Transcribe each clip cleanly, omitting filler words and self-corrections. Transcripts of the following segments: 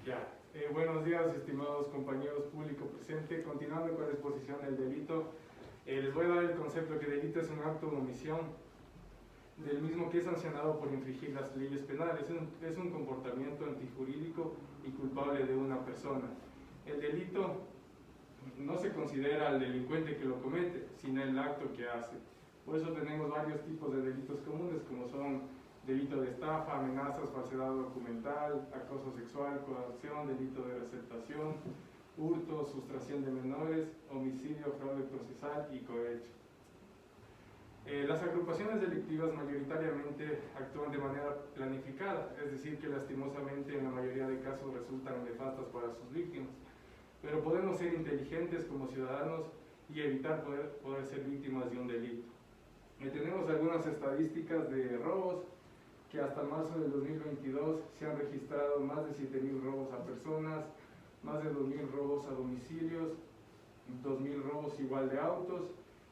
Ya. Buenos días, estimados compañeros público presente. Continuando con la exposición del delito, les voy a dar el concepto que delito es un acto de omisión del mismo que es sancionado por infringir las leyes penales. Es un comportamiento antijurídico y culpable de una persona. El delito no se considera al delincuente que lo comete, sino el acto que hace. Por eso tenemos varios tipos de delitos comunes, como son delito de estafa, amenazas, falsedad documental, acoso sexual, coacción, delito de receptación, hurto, sustracción de menores, homicidio, fraude procesal y cohecho. Las agrupaciones delictivas mayoritariamente actúan de manera planificada, es decir, que lastimosamente en la mayoría de casos resultan nefastas para sus víctimas. Pero podemos ser inteligentes como ciudadanos y evitar poder ser víctimas de un delito. Tenemos algunas estadísticas de robos, que hasta marzo del 2022 se han registrado más de 7.000 robos a personas, más de 2.000 robos a domicilios, 2.000 robos igual de autos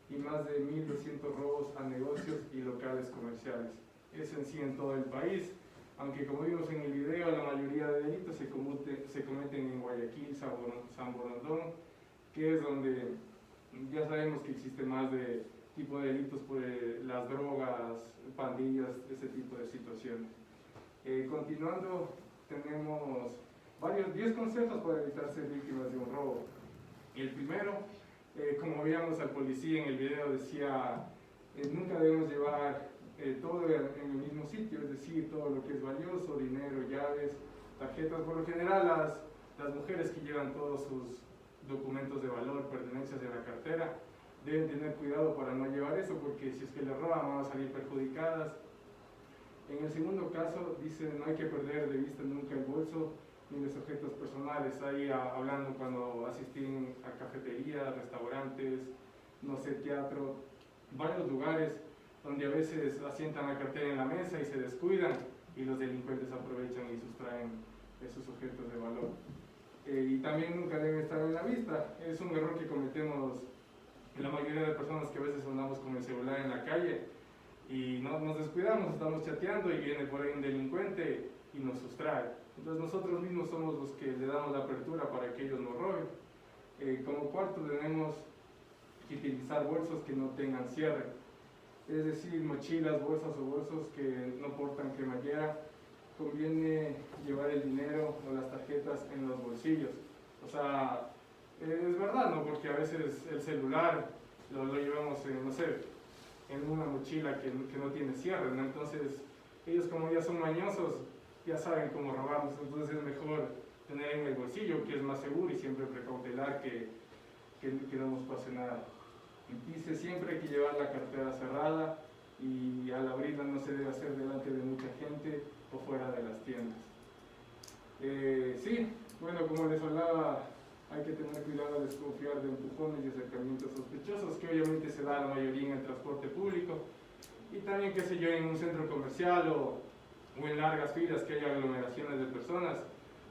y más de 1.200 robos a negocios y locales comerciales. Eso en sí en todo el país, aunque como vimos en el video, la mayoría de delitos se cometen en Guayaquil, San Borondón, que es donde ya sabemos que existe más de tipo de delitos por las drogas, pandillas, ese tipo de situaciones. Continuando, tenemos 10 consejos para evitar ser víctimas de un robo. El primero, como veíamos al policía en el video, decía, nunca debemos llevar todo en el mismo sitio, es decir, todo lo que es valioso, dinero, llaves, tarjetas. Por lo general, las mujeres que llevan todos sus documentos de valor, pertenencias de la cartera, deben tener cuidado para no llevar eso, porque si es que les roban van a salir perjudicadas. En el segundo caso, dice, no hay que perder de vista nunca el bolso ni los objetos personales. Ahí hablando cuando asisten a cafeterías, restaurantes, no sé, teatro, varios lugares donde a veces asientan la cartera en la mesa y se descuidan y los delincuentes aprovechan y sustraen esos objetos de valor. Y también nunca deben estar en la vista. Es un error que cometemos la mayoría de personas, que a veces andamos con el celular en la calle y no nos descuidamos, estamos chateando y viene por ahí un delincuente y nos sustrae. Entonces nosotros mismos somos los que le damos la apertura para que ellos nos roben. Como cuarto, tenemos que utilizar bolsos que no tengan cierre, es decir, mochilas, bolsas o bolsos que no portan cremallera. Conviene llevar el dinero o las tarjetas en los bolsillos. O sea, es verdad, ¿no? Porque a veces el celular lo llevamos en, no sé, en una mochila que no tiene cierre, ¿no? Entonces, ellos como ya son mañosos, ya saben cómo robarnos. Entonces es mejor tener en el bolsillo, que es más seguro, y siempre precautelar que no nos pase nada. Dice, siempre hay que llevar la cartera cerrada y al abrirla no se debe hacer delante de mucha gente o fuera de las tiendas. Sí, bueno, como les hablaba, hay que tener cuidado al desconfiar de empujones y acercamientos sospechosos, que obviamente se da la mayoría en el transporte público, y también, qué sé yo, en un centro comercial o en largas filas que hay aglomeraciones de personas,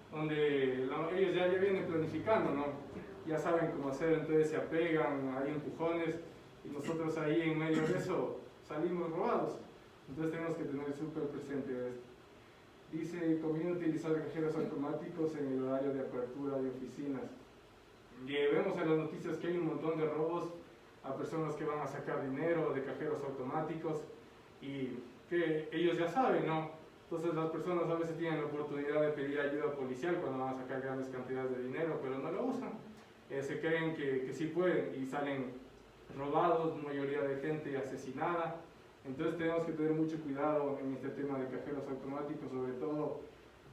donde ellos ya vienen planificando, ¿no? Ya saben cómo hacer, entonces se apegan, hay empujones, y nosotros ahí en medio de eso salimos robados. Entonces tenemos que tener súper presente esto. Dice, conviene utilizar cajeros automáticos en el horario de apertura de oficinas. Vemos en las noticias que hay un montón de robos a personas que van a sacar dinero de cajeros automáticos y que ellos ya saben, ¿no? Entonces las personas a veces tienen la oportunidad de pedir ayuda policial cuando van a sacar grandes cantidades de dinero, pero no lo usan. Se creen que sí pueden y salen robados, mayoría de gente asesinada. Entonces tenemos que tener mucho cuidado en este tema de cajeros automáticos, sobre todo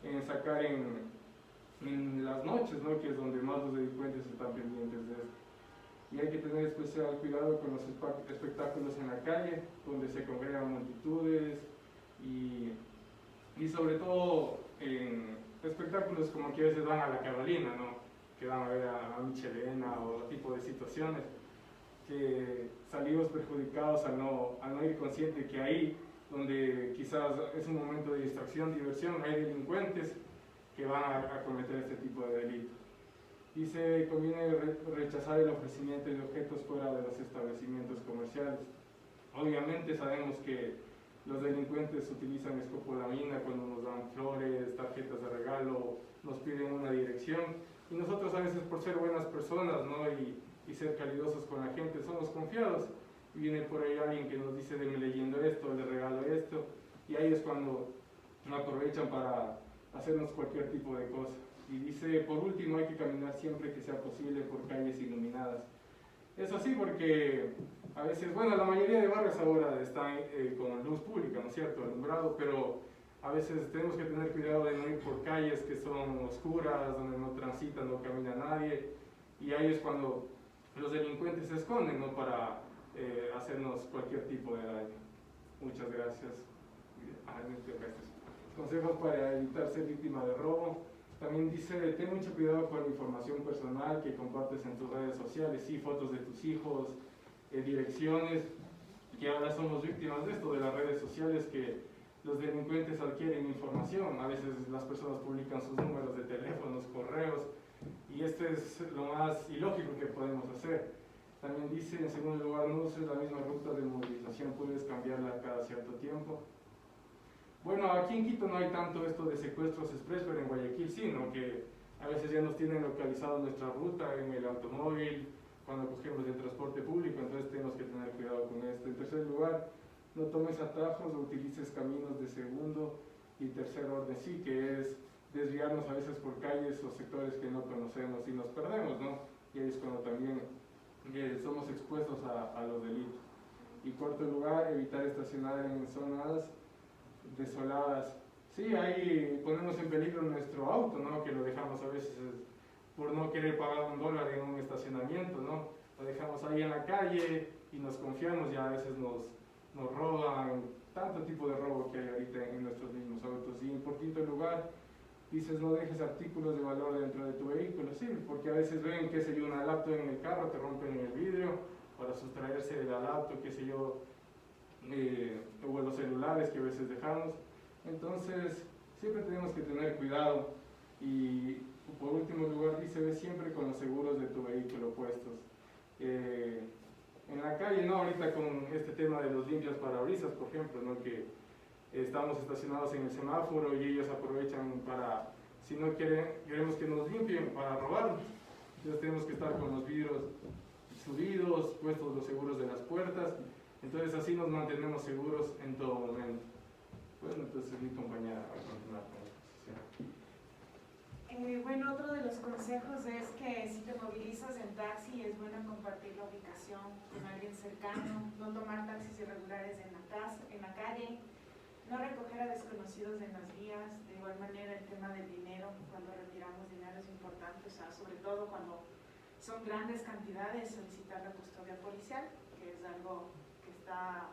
en sacar en las noches, ¿no? Que es donde más los delincuentes están pendientes de esto. Y hay que tener especial cuidado con los espectáculos en la calle, donde se congregan multitudes, y sobre todo en espectáculos como que a veces van a la Carolina, ¿no? Que van a ver a Michelena o tipo de situaciones, que salimos perjudicados al no ir consciente que ahí, donde quizás es un momento de distracción, diversión, hay delincuentes que van a cometer este tipo de delitos. Dice, conviene rechazar el ofrecimiento de objetos fuera de los establecimientos comerciales. Obviamente sabemos que los delincuentes utilizan escopolamina cuando nos dan flores, tarjetas de regalo, nos piden televisión, y nosotros a veces por ser buenas personas, ¿no? y ser calidosos con la gente, somos confiados, y viene por ahí alguien que nos dice, deme leyendo esto, le regalo esto, y ahí es cuando aprovechan para hacernos cualquier tipo de cosa. Y dice, por último, hay que caminar siempre que sea posible por calles iluminadas. Es así porque a veces, bueno, la mayoría de barrios ahora están con luz pública, ¿no es cierto?, alumbrado, pero a veces tenemos que tener cuidado de no ir por calles que son oscuras, donde no transita, no camina nadie, y ahí es cuando los delincuentes se esconden, ¿no?, para hacernos cualquier tipo de daño. Muchas gracias. Consejos para evitar ser víctima de robo. También dice, ten mucho cuidado con la información personal que compartes en tus redes sociales, sí, fotos de tus hijos, direcciones, que ahora somos víctimas de esto, de las redes sociales, que los delincuentes adquieren información. A veces las personas publican sus números de teléfonos, correos, y esto es lo más ilógico que podemos hacer. También dice, en segundo lugar, no uses la misma ruta de movilización, puedes cambiarla cada cierto tiempo. Bueno, aquí en Quito no hay tanto esto de secuestros express, pero en Guayaquil sí, ¿no? Que a veces ya nos tienen localizado nuestra ruta en el automóvil, cuando cogemos el transporte público, entonces tenemos que tener cuidado con esto. En tercer lugar, no tomes atajos o utilices caminos de segundo y tercer orden, sí, que es desviarnos a veces por calles o sectores que no conocemos y nos perdemos, ¿no? Y ahí es cuando también somos expuestos a los delitos. Y cuarto lugar, evitar estacionar en zonas desoladas. Sí, ahí ponemos en peligro nuestro auto, ¿no? Que lo dejamos a veces por no querer pagar $1 en un estacionamiento, ¿no? Lo dejamos ahí en la calle y nos confiamos y a veces nos roban, tanto tipo de robo que hay ahorita en nuestros mismos autos. Y por quinto lugar, dices no dejes artículos de valor dentro de tu vehículo, sí, porque a veces ven, qué sé yo, una laptop en el carro, te rompen en el vidrio para sustraerse de la laptop, qué sé yo, o los celulares que a veces dejamos. Entonces, siempre tenemos que tener cuidado. Y por último lugar, dice, ve siempre con los seguros de tu vehículo puestos. En la calle, ¿no? Ahorita con este tema de los limpias parabrisas, por ejemplo, ¿no? Que estamos estacionados en el semáforo y ellos aprovechan para, si no queremos que nos limpien, para robarnos. Entonces tenemos que estar con los vidrios subidos, puestos los seguros de las puertas. Entonces así nos mantenemos seguros en todo momento. Bueno, entonces mi compañera va a continuar con la exposición. Bueno, otro de los consejos es que si te movilizas en taxi es bueno compartir la ubicación con alguien cercano, no tomar taxis irregulares en la calle, no recoger a desconocidos en las vías. De igual manera el tema del dinero, cuando retiramos dinero es importante, o sea, sobre todo cuando son grandes cantidades, solicitar la custodia policial, que es algo que está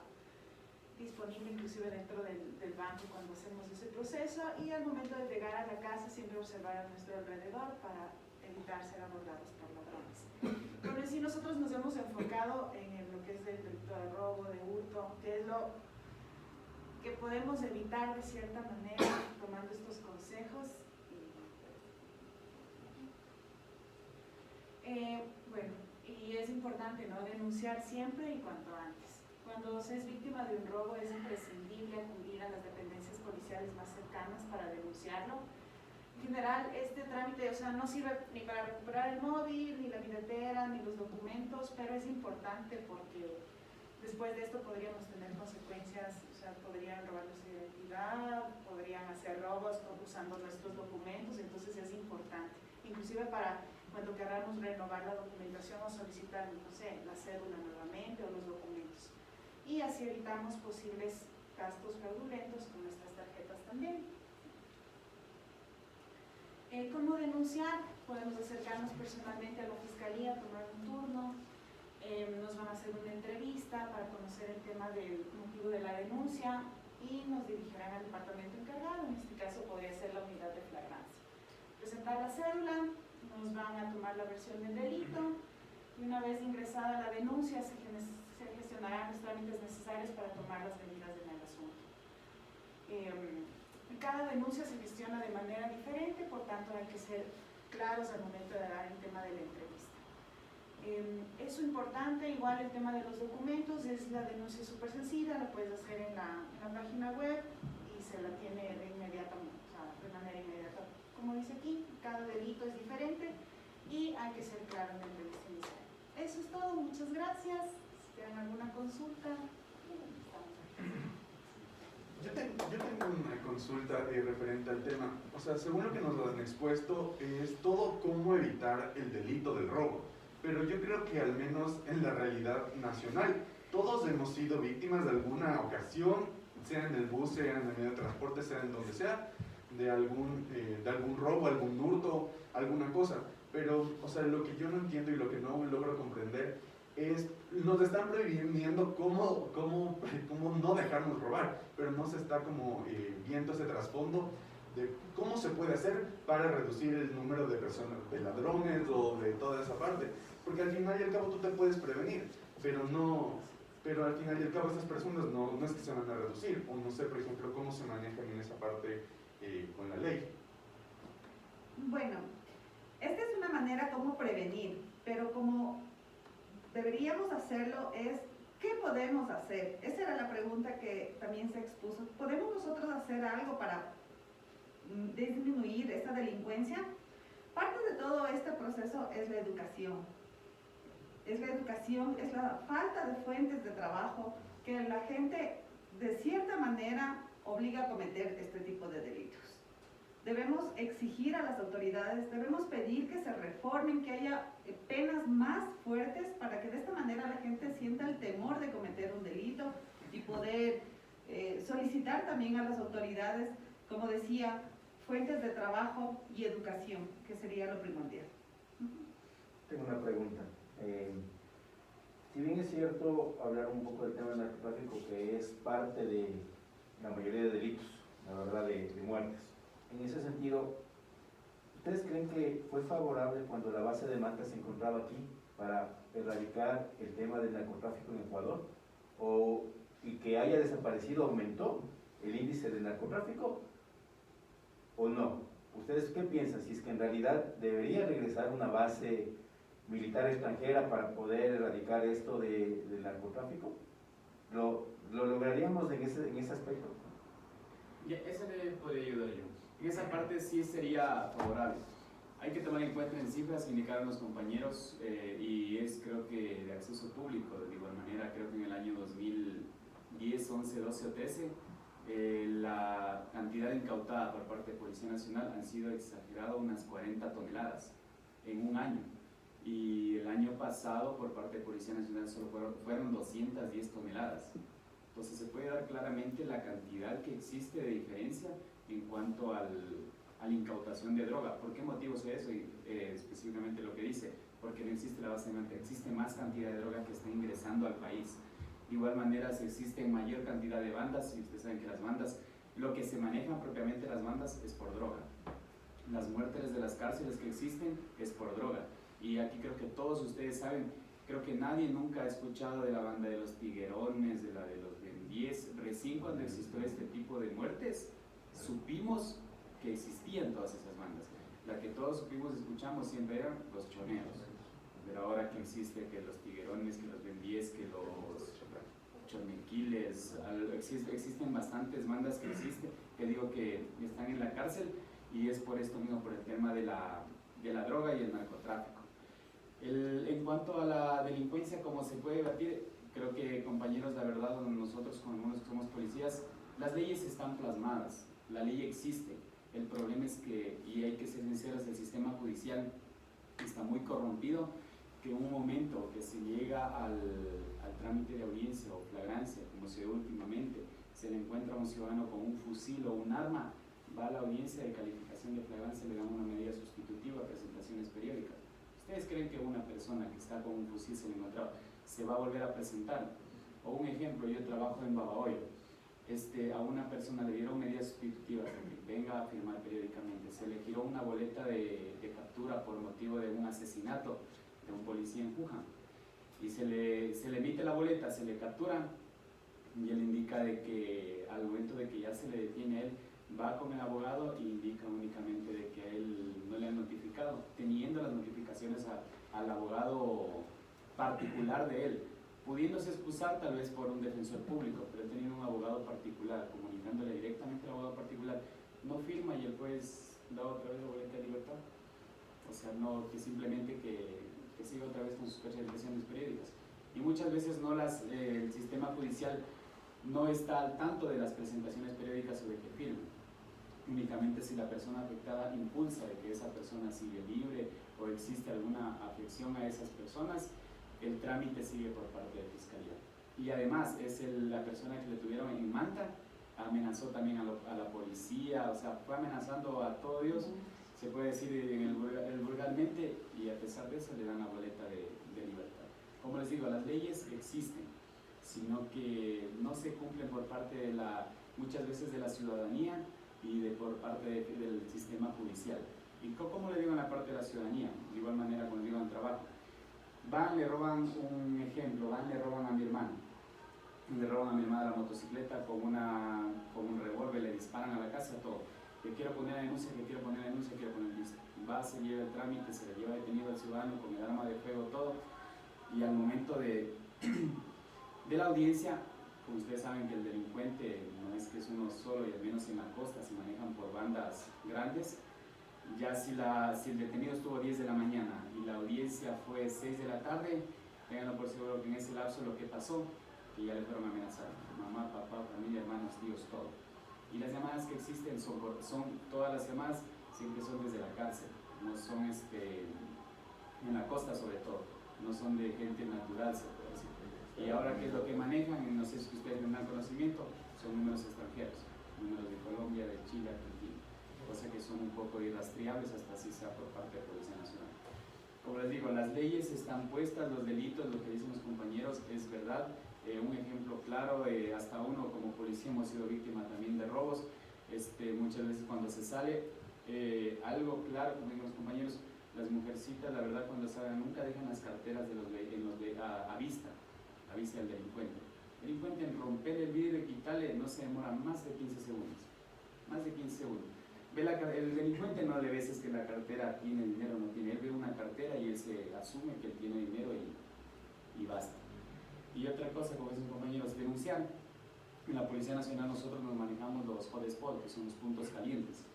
disponible inclusive dentro del banco cuando hacemos ese proceso, y al momento de llegar a la casa siempre observar a nuestro alrededor para evitar ser abordados por ladrones. Pero en sí nosotros nos hemos enfocado en lo que es el delito de robo, de hurto, que es lo que podemos evitar de cierta manera tomando estos consejos. Bueno, y es importante, ¿no?, denunciar siempre y cuanto antes. Cuando se es víctima de un robo es imprescindible acudir a las dependencias policiales más cercanas para denunciarlo. En general, este trámite, o sea, no sirve ni para recuperar el móvil, ni la billetera, ni los documentos, pero es importante porque después de esto podríamos tener consecuencias, o sea, podrían robar nuestra identidad, podrían hacer robos usando nuestros documentos, entonces es importante. Inclusive para cuando queramos renovar la documentación o solicitar, no sé, la cédula nuevamente o los documentos. Y así evitamos posibles gastos fraudulentos con nuestras tarjetas también. ¿Cómo denunciar? Podemos acercarnos personalmente a la fiscalía, tomar un turno, nos van a hacer una entrevista para conocer el tema del motivo de la denuncia y nos dirigirán al departamento encargado, en este caso podría ser la unidad de flagrancia. Presentar la cédula, nos van a tomar la versión del delito y una vez ingresada la denuncia se gestionarán los trámites necesarios para tomar las medidas en el asunto. Cada denuncia se gestiona de manera diferente, por tanto hay que ser claros al momento de dar el tema de la entrevista. Eso es importante, igual el tema de los documentos, es la denuncia súper sencilla, la puedes hacer en la página web y se la tiene de inmediato, o sea, de manera inmediata. Como dice aquí, cada cada delito es diferente y hay que ser claro en el registro inicial. Eso es todo, muchas gracias. Si tienen alguna consulta, estamos aquí. Yo tengo una consulta referente al tema. O sea, según lo que nos han expuesto, es todo cómo evitar el delito del robo. Pero yo creo que al menos en la realidad nacional, todos hemos sido víctimas de alguna ocasión, sea en el bus, sea en el medio de transporte, sea en donde sea, de algún robo, algún hurto, alguna cosa. Pero, o sea, lo que yo no entiendo y lo que no logro comprender es, nos están prohibiendo cómo no dejarnos robar, pero no se está como viendo ese trasfondo de cómo se puede hacer para reducir el número de personas, de ladrones o de toda esa parte, porque al final y al cabo tú te puedes prevenir, pero al final y al cabo estas personas no es que se van a reducir, o no sé, por ejemplo, cómo se manejan en esa parte con la ley. Bueno, esta es una manera como prevenir, pero como deberíamos hacerlo es, ¿qué podemos hacer? Esa era la pregunta que también se expuso. ¿Podemos nosotros hacer algo para disminuir esta delincuencia? Parte de todo este proceso es la educación. Es la educación, es la falta de fuentes de trabajo que la gente de cierta manera obliga a cometer este tipo de delitos. Debemos exigir a las autoridades, debemos pedir que se reformen, que haya penas más fuertes para que de esta manera la gente sienta el temor de cometer un delito y poder solicitar también a las autoridades, como decía, fuentes de trabajo y educación, que sería lo primordial. Tengo una pregunta. Si bien es cierto hablar un poco del tema del narcotráfico, que es parte de la mayoría de delitos, la verdad, de muertes, en ese sentido, ¿ustedes creen que fue favorable cuando la base de Manta se encontraba aquí para erradicar el tema del narcotráfico en Ecuador? ¿Y que haya desaparecido aumentó el índice de narcotráfico o no? ¿Ustedes qué piensan? Si es que en realidad debería regresar una base militar extranjera para poder erradicar esto del narcotráfico, ¿lo lograríamos en ese aspecto? Ya, eso le podría ayudar yo. En esa parte sí sería favorable. Hay que tomar en cuenta en cifras que indicaron los compañeros y es creo que de acceso público. De igual manera, creo que en el año 2010, 11, 12 o 13, la cantidad incautada por parte de Policía Nacional han sido exagerado unas 40 toneladas en un año. Y el año pasado por parte de Policía Nacional solo fueron 210 toneladas. Entonces se puede dar claramente la cantidad que existe de diferencia en cuanto a la incautación de droga. ¿Por qué motivo es eso? Específicamente lo que dice, porque no existe la base de Manta, existe más cantidad de droga que está ingresando al país. De igual manera, si existe mayor cantidad de bandas, y ustedes saben que las bandas, lo que se manejan propiamente las bandas es por droga. Las muertes de las cárceles que existen es por droga. Y aquí creo que todos ustedes saben, creo que nadie nunca ha escuchado de la banda de los Tiguerones, de la de los Bendies. Recién cuando existió este tipo de muertes, supimos que existían todas esas bandas. La que todos supimos, escuchamos siempre eran los choneros. Pero ahora que existe que los Tiguerones, que los Bendies, que los chonequiles, existen bastantes bandas que existen, que digo que están en la cárcel, y es por esto mismo, por el tema de la droga y el narcotráfico. En cuanto a la delincuencia, ¿cómo se puede debatir? Creo que, compañeros, la verdad, nosotros como algunos que somos policías, las leyes están plasmadas, la ley existe. El problema es que, y hay que ser sinceros, el sistema judicial está muy corrompido, que en un momento que se llega al trámite de audiencia o flagrancia, como se ve últimamente, se le encuentra a un ciudadano con un fusil o un arma, va a la audiencia de calificación de flagrancia, le dan una medida sustitutiva, presentaciones periódicas. ¿Ustedes creen que una persona que está con un fusil se le encontraba se va a volver a presentar? O un ejemplo, yo trabajo en Babahoyo, a una persona le dieron medidas sustitutivas de que venga a firmar periódicamente, se le giró una boleta de captura por motivo de un asesinato de un policía en Wuhan, y se le emite la boleta, se le captura, y él indica de que al momento de que ya se le detiene a él, va con el abogado y indica únicamente de que a él no le han notificado, teniendo las notificaciones al abogado particular de él, pudiéndose excusar tal vez por un defensor público, pero teniendo un abogado particular, comunicándole directamente al abogado particular, no firma y el juez da otra vez la boleta de libertad. o sea, no que simplemente que siga otra vez con sus presentaciones periódicas. Y muchas veces no el sistema judicial no está al tanto de las presentaciones periódicas o de que firmen. Únicamente si la persona afectada impulsa de que esa persona sigue libre o existe alguna afección a esas personas, el trámite sigue por parte de Fiscalía. Y además es la persona que le tuvieron en Manta, amenazó también a la policía, o sea, fue amenazando a todo Dios, se puede decir vulgarmente, y a pesar de eso le dan la boleta de libertad. Como les digo, las leyes existen, sino que no se cumplen por parte de muchas veces de la ciudadanía y por parte del sistema judicial. ¿Y cómo le digo en la parte de la ciudadanía? De igual manera como le digo en el trabajo. Van, le roban un ejemplo, le roban a mi hermano. Le roban a mi hermana la motocicleta con un revólver, le disparan a la casa, todo. Que quiero poner denuncia, quiero poner lista. Va, se lleva el trámite, se le lleva detenido al ciudadano con el arma de fuego, todo. Y al momento de la audiencia, como ustedes saben que el delincuente no es que es uno solo, y al menos en la costa se manejan por bandas grandes. Ya si el detenido estuvo 10 de la mañana y la audiencia fue 6 de la tarde, ténganlo por seguro que en ese lapso lo que pasó, que ya le fueron a amenazar, mamá, papá, familia, hermanos, tíos, todo. Y las llamadas que existen todas las llamadas siempre son desde la cárcel, no son en la costa sobre todo, no son de gente natural, se puede decir. Y ahora, ¿qué es lo que manejan? No sé si ustedes tendrán conocimiento, son números extranjeros, números de Colombia, de Chile, Argentina, cosa que son un poco irrastreables hasta si sea por parte de la Policía Nacional. Como les digo, las leyes están puestas, los delitos, lo que dicen los compañeros es verdad. Un ejemplo claro, hasta uno como policía hemos sido víctima también de robos. Muchas veces cuando se sale, algo claro, como dicen los compañeros, las mujercitas, la verdad, cuando salen nunca dejan las carteras a vista del delincuente. El delincuente en romper el vidrio y quitarle no se demora más de 15 segundos. Más de 15 segundos. El delincuente no le ve si es que la cartera tiene dinero o no tiene. Él ve una cartera y él se asume que él tiene dinero y basta. Y otra cosa, como dicen compañeros, denunciar. En la Policía Nacional nosotros nos manejamos los hotspot, que son los puntos calientes.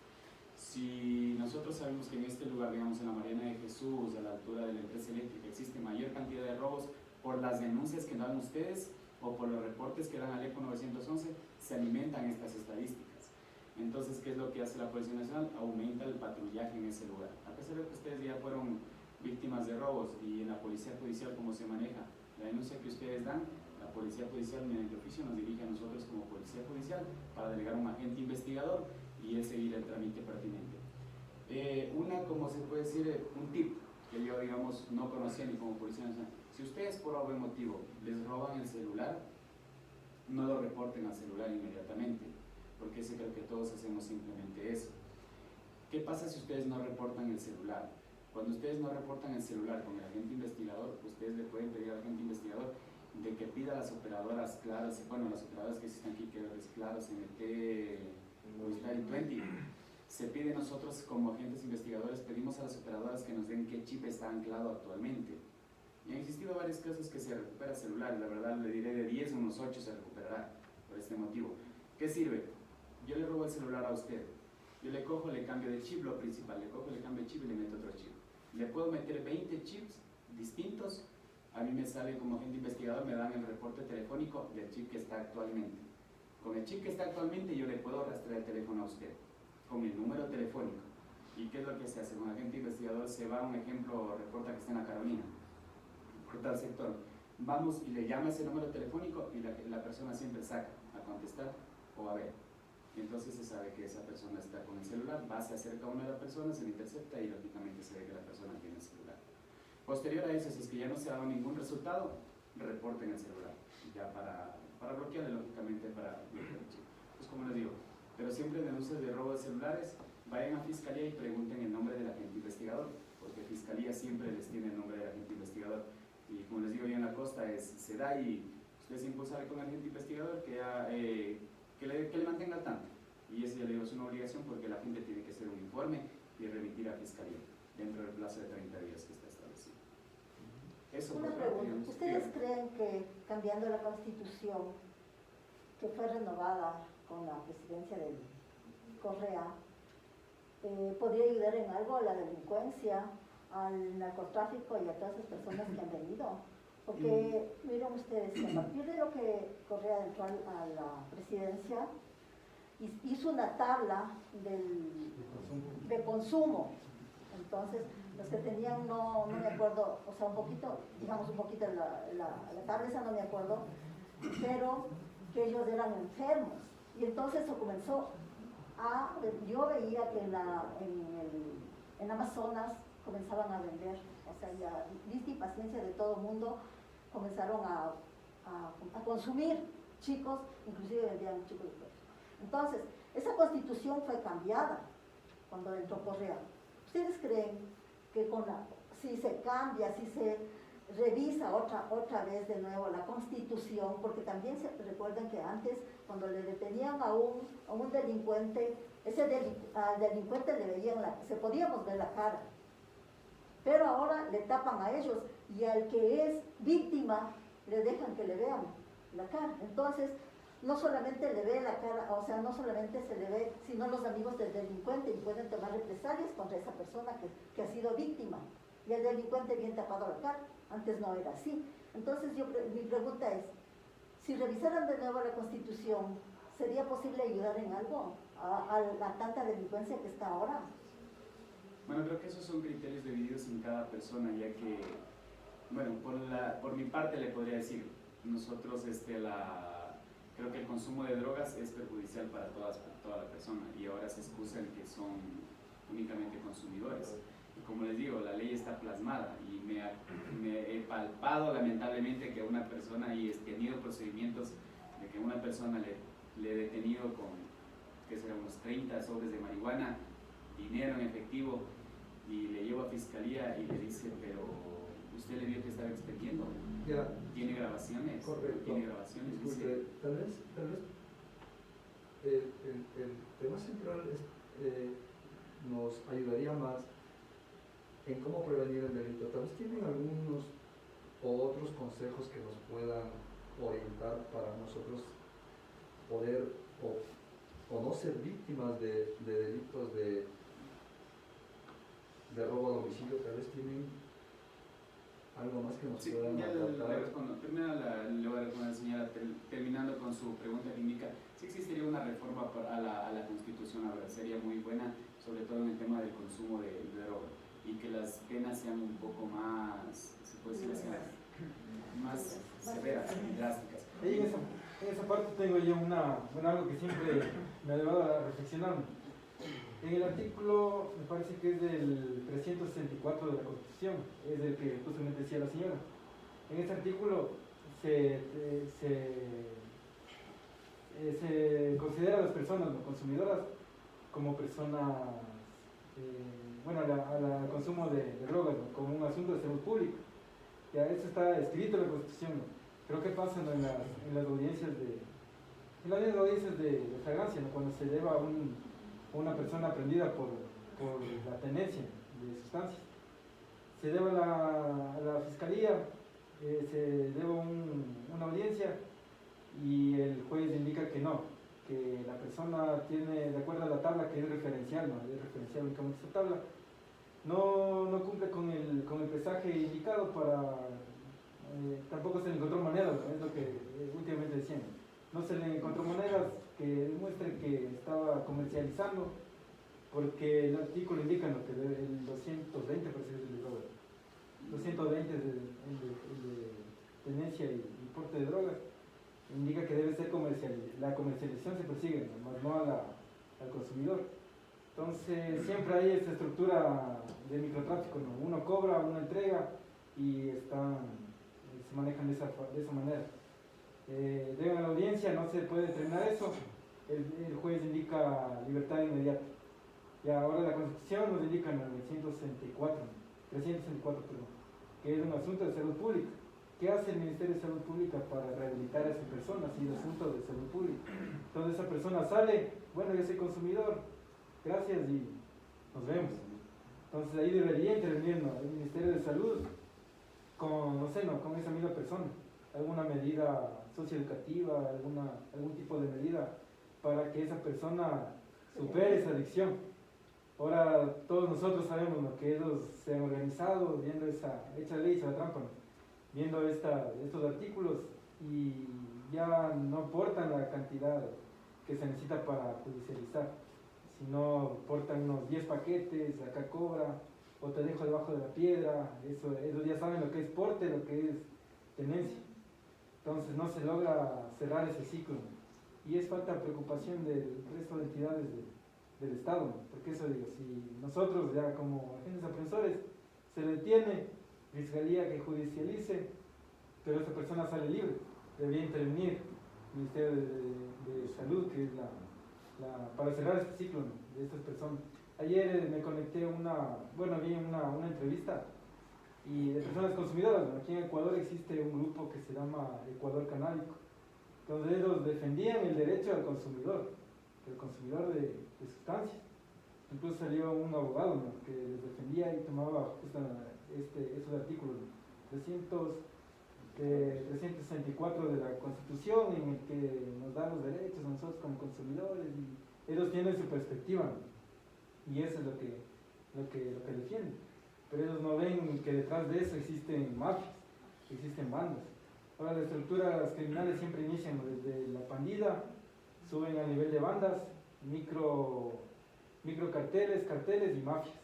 Si nosotros sabemos que en este lugar, digamos en la Mariana de Jesús, a la altura de la empresa eléctrica, existe mayor cantidad de robos por las denuncias que dan ustedes o por los reportes que dan al ECO 911, se alimentan estas estadísticas. Entonces, ¿qué es lo que hace la Policía Nacional? Aumenta el patrullaje en ese lugar. A pesar de que ustedes ya fueron víctimas de robos y en la Policía Judicial, ¿cómo se maneja? La denuncia que ustedes dan, la Policía Judicial mediante oficio nos dirige a nosotros como Policía Judicial para delegar un agente investigador y es seguir el trámite pertinente. Como se puede decir, un tip que yo, digamos, no conocía ni como Policía Nacional. Si ustedes por algún motivo les roban el celular, no lo reporten al celular inmediatamente, porque ese creo que todos hacemos simplemente eso. ¿Qué pasa si ustedes no reportan el celular? Cuando ustedes no reportan el celular con el agente investigador, ustedes le pueden pedir al agente investigador de que pida a las operadoras claras, bueno, las operadoras que existen aquí, que es Claro, CNT, Movistar y 20, se pide nosotros como agentes investigadores, pedimos a las operadoras que nos den qué chip está anclado actualmente. Y han existido varios casos que se recupera celular, la verdad le diré de 10, unos 8 se recuperará por este motivo. ¿Qué sirve? Yo le robo el celular a usted, yo le cojo, le cambio de chip, lo principal, le cojo, le cambio de chip y le meto otro chip. Le puedo meter 20 chips distintos, a mí me sale como agente investigador, me dan el reporte telefónico del chip que está actualmente. Con el chip que está actualmente yo le puedo rastrear el teléfono a usted, con el número telefónico. ¿Y qué es lo que se hace? Un agente investigador se va, un ejemplo, reporta que está en la Carolina, por tal sector. Vamos y le llama ese número telefónico y la persona siempre saca a contestar o a ver. Y entonces se sabe que esa persona está con el celular, va, se acerca a una de las personas, se le intercepta y lógicamente se ve que la persona tiene el celular. Posterior a eso, si es que ya no se ha dado ningún resultado, reporten el celular, ya para bloquearle, lógicamente para bloquear el chip. Pues como les digo, pero siempre en denuncias de robo de celulares, vayan a Fiscalía y pregunten el nombre del agente investigador, porque Fiscalía siempre les tiene el nombre del agente investigador. Y como les digo, yo en la costa se da y ustedes impulsar con el agente investigador que le mantenga al tanto. Y eso ya le digo, es una obligación porque la gente tiene que hacer un informe y remitir a Fiscalía dentro del plazo de 30 días que está establecido. Eso Una pregunta, ¿ustedes creen que cambiando la Constitución, que fue renovada con la presidencia de Correa, podría ayudar en algo a la delincuencia, al narcotráfico y a todas esas personas que han venido. Porque miren ustedes, que a partir de lo que Correa entró a la presidencia, hizo una tabla de consumo. Entonces, los que tenían, no me acuerdo, o sea, un poquito, digamos un poquito la tabla esa no me acuerdo, pero que ellos eran enfermos. Y entonces se comenzó yo veía que en Amazonas comenzaban a vender, o sea, ya lista y paciencia de todo el mundo, comenzaron a consumir chicos, inclusive vendían chicos de cuerpo. Entonces, esa constitución fue cambiada cuando entró Correa. ¿Ustedes creen que si se cambia, si se revisa otra vez de nuevo la constitución, porque también recuerden que antes cuando le detenían a un delincuente, al delincuente le veían se podíamos ver la cara, pero ahora le tapan a ellos y al que es víctima le dejan que le vean la cara. Entonces no solamente le ve la cara, o sea, no solamente se le ve, sino los amigos del delincuente, y pueden tomar represalias contra esa persona que ha sido víctima, y el delincuente bien tapado la cara. Antes no era así. Entonces mi pregunta es, si revisaran de nuevo la Constitución, ¿sería posible ayudar en algo a la tanta delincuencia que está ahora? Bueno, creo que esos son criterios divididos en cada persona, ya que, bueno, por mi parte le podría decir, nosotros creo que el consumo de drogas es perjudicial para toda la persona, y ahora se excusan que son únicamente consumidores. Y como les digo, la ley está plasmada y me he palpado lamentablemente que una persona, y he tenido procedimientos de que una persona le he detenido con, que será unos 30 sobres de marihuana, dinero en efectivo, y le llevo a fiscalía y le dice, pero usted le vio que estaba expendiendo. Ya. ¿Tiene grabaciones? Correcto. ¿Tiene grabaciones? Disculpe, Dice, tal vez el tema central nos ayudaría más en cómo prevenir el delito. Tal vez tienen algunos o otros consejos que nos puedan orientar para nosotros poder o no ser víctimas de delitos de robo a domicilio. Tal vez tienen algo más que nos sí, puedan ya le aportar. respondo. Primero le voy a responder a la señora, terminando con su pregunta que indica, si existiría una reforma a la Constitución, ahora sería muy buena, sobre todo en el tema del consumo de droga, y que las penas sean un poco más, se puede decir así, más severas y drásticas. Ahí en esa parte tengo yo algo que siempre me ha llevado a reflexionar. En el artículo, me parece que es del 364 de la Constitución, es el que justamente decía la señora. En ese artículo se considera a las personas no consumidoras como personas, al consumo de drogas, ¿no?, como un asunto de salud pública. Ya eso está escrito en la Constitución, ¿no? Creo que pasa, ¿no?, en las audiencias de flagrancia, ¿no?, cuando se lleva a una persona prendida por la tenencia de sustancias. Se lleva a la fiscalía, se lleva una audiencia y el juez indica que no, que la persona tiene, de acuerdo a la tabla que es referencial, ¿no?, es referencial únicamente esa tabla, no cumple con el pesaje indicado tampoco se le encontró maneras, ¿no?, es lo que últimamente decían. No se le encontró maneras que demuestren que estaba comercializando, porque el artículo indica, ¿no?, que el 220 parece que es el droga. 220 es el de tenencia y porte de drogas, indica que debe ser la comercialización se persigue, ¿no?, al consumidor. Entonces siempre hay esa estructura de microtráfico, ¿no?, uno cobra, uno entrega y se manejan de esa manera. Llegan a la audiencia, no se puede determinar eso, el juez indica libertad inmediata. Y ahora la Constitución nos indica en el 364, que es un asunto de salud pública. ¿Qué hace el Ministerio de Salud Pública para rehabilitar a esa persona si es asunto de salud pública? Entonces esa persona sale, bueno, yo soy consumidor, gracias y nos vemos. Entonces ahí debería intervenir, ¿no?, el Ministerio de Salud con esa misma persona, alguna medida socioeducativa, algún tipo de medida para que esa persona supere esa adicción. Ahora todos nosotros sabemos lo que ellos se han organizado, viendo esa ley, esa trampa, ¿no? Viendo estos artículos y ya no aportan la cantidad que se necesita para judicializar, sino aportan unos 10 paquetes, acá cobra, o te dejo debajo de la piedra, ellos ya saben lo que es porte, lo que es tenencia. Entonces no se logra cerrar ese ciclo, y es falta de preocupación del resto de entidades del Estado, ¿no? Porque eso digo, si nosotros ya como agentes aprensores se le detiene, Fiscalía que judicialice, pero esta persona sale libre, debería intervenir el Ministerio de Salud, que es para cerrar este ciclo, ¿no?, de estas personas. Ayer me conecté vi una entrevista y de personas consumidoras, ¿no? Aquí en Ecuador existe un grupo que se llama Ecuador Canábico, donde ellos defendían el derecho al consumidor, de sustancias. Incluso salió un abogado, ¿no?, que les defendía y tomaba estos artículos, ¿no?, 364 de la Constitución, en el que nos da los derechos a nosotros como consumidores, y ellos tienen su perspectiva, ¿no?, y eso es lo que defienden. Pero ellos no ven que detrás de eso existen mafias, existen bandas. Ahora las estructuras criminales siempre inician desde la pandilla, suben al nivel de bandas, microcarteles, carteles y mafias.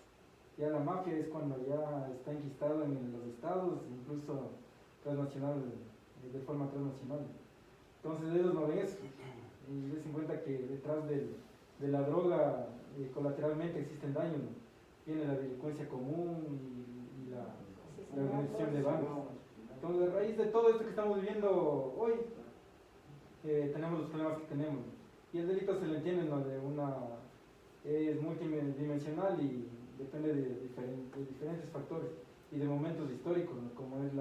Ya la mafia es cuando ya está enquistado en los estados, incluso transnacional, de forma transnacional. Entonces ellos no ven eso, y les cuenta que detrás de la droga colateralmente existen daños, ¿no? Viene la delincuencia común y la organización de bandas. Entonces, a raíz de todo esto que estamos viviendo hoy, tenemos los problemas que tenemos. Y el delito se le entiende, ¿no?, es multidimensional y depende de diferentes factores y de momentos históricos, ¿no?, como es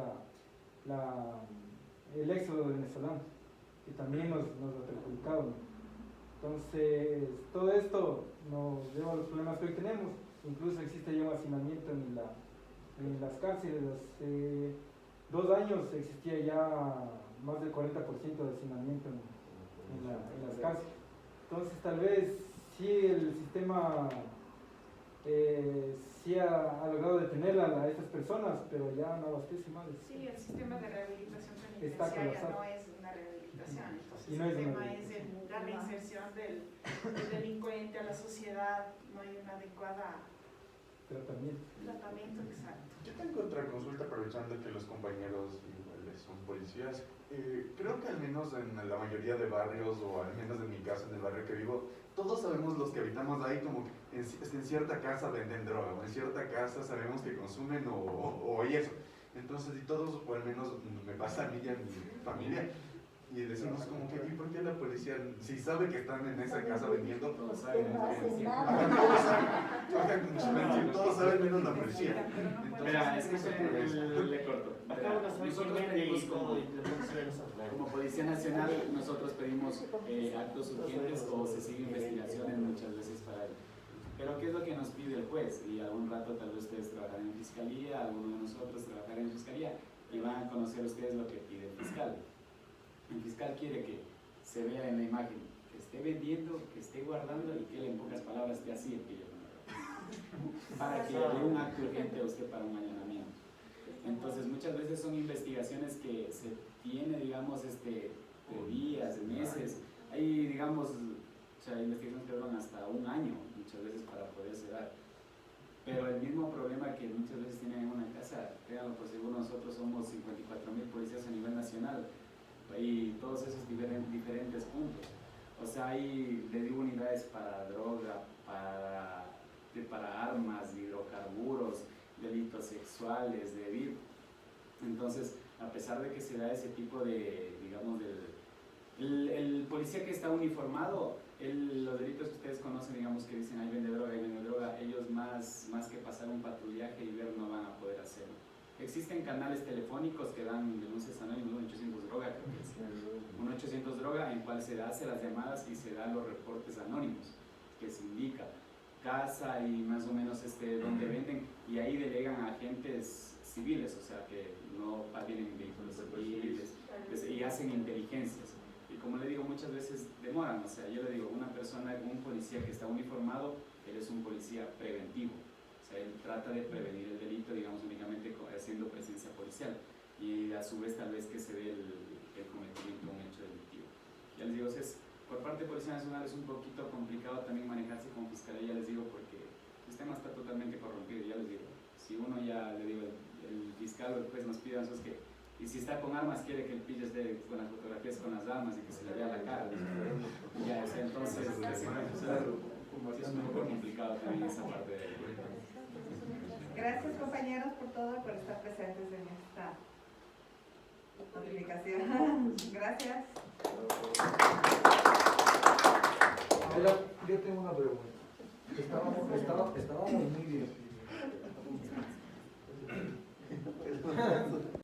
el éxodo venezolano, que también nos ha perjudicado, ¿no? Entonces, todo esto nos lleva a los problemas que hoy tenemos. Incluso existe ya un hacinamiento en las cárceles. Hace 2 años existía ya más del 40% de hacinamiento en las cárceles. Entonces, tal vez sí el sistema sí ha logrado detener a estas personas, pero ya no abastece más. Sí, el sistema de rehabilitación Está penitenciaria colapsado. no es una rehabilitación, entonces Y no es el una tema es rehabilitación. la reinserción del delincuente a la sociedad, no hay un adecuado tratamiento exacto. Yo tengo otra consulta, aprovechando que los compañeros igual son policías. Creo que al menos en la mayoría de barrios, o al menos en mi caso, en el barrio que vivo, todos sabemos, los que habitamos ahí, como que en cierta casa venden droga, o en cierta casa sabemos que consumen o eso. Entonces, y todos, o al menos me pasa a mí y a mi familia, y decimos como que, ¿y por qué la policía, si sabe que están en esa casa vendiendo? Todos saben, no hacen nada. Todos saben menos la policía. Mira, es que le corto. Mira, nosotros pedimos como Policía Nacional, nosotros pedimos actos urgentes o se sigue investigaciones muchas veces para ello. Pero ¿qué es lo que nos pide el juez? Y algún rato tal vez ustedes trabajarán en fiscalía, alguno de nosotros trabajará en fiscalía, y van a conocer ustedes lo que pide el fiscal. El fiscal quiere que se vea en la imagen, que esté vendiendo, que esté guardando, y que él, en pocas palabras, esté así el pillo para que le dé un acto urgente a usted para un allanamiento. Entonces, muchas veces son investigaciones que se tiene, digamos, de días, de meses. Hay, digamos, investigaciones que duran hasta 1 año, muchas veces, para poderse dar. Pero el mismo problema que muchas veces tienen en una casa, créanlo por seguro, nosotros somos 54.000 policías a nivel nacional, y todos esos diferentes puntos. O sea, hay, le digo, unidades para droga, para armas, hidrocarburos, delitos sexuales, de VIP. Entonces, a pesar de que se da ese tipo de, digamos, el policía que está uniformado, los delitos que ustedes conocen, digamos, que dicen, ahí vende droga, ellos más que pasar un patrullaje y ver, no van a poder hacerlo. Existen canales telefónicos que dan denuncias anónimas, 1-800 droga, creo que es 1-800 droga, en cual se hace las llamadas y se dan los reportes anónimos, que se indica casa y más o menos donde venden, y ahí delegan a agentes civiles, o sea que no vienen vehículos civiles, y hacen inteligencias. Y como le digo, muchas veces demoran, o sea, yo le digo, una persona, un policía que está uniformado, él es un policía preventivo. O sea, él trata de prevenir el delito, digamos, únicamente haciendo presencia policial y a su vez tal vez que se dé el cometimiento de un hecho delictivo. Ya les digo, por parte de Policía Nacional es un poquito complicado también manejarse con fiscalía, ya les digo, porque el sistema está totalmente corrompido, ya les digo. Si uno ya, le digo, el fiscal o el juez nos pide eso, es que, y si está con armas, quiere que el pillo esté con las fotografías con las armas y que se le vea la cara. Ya, o sea, entonces, es un poco complicado también esa parte de... Gracias compañeros por todo y por estar presentes en esta notificación. Gracias. Ahora, yo tengo una pregunta. Estábamos muy bien.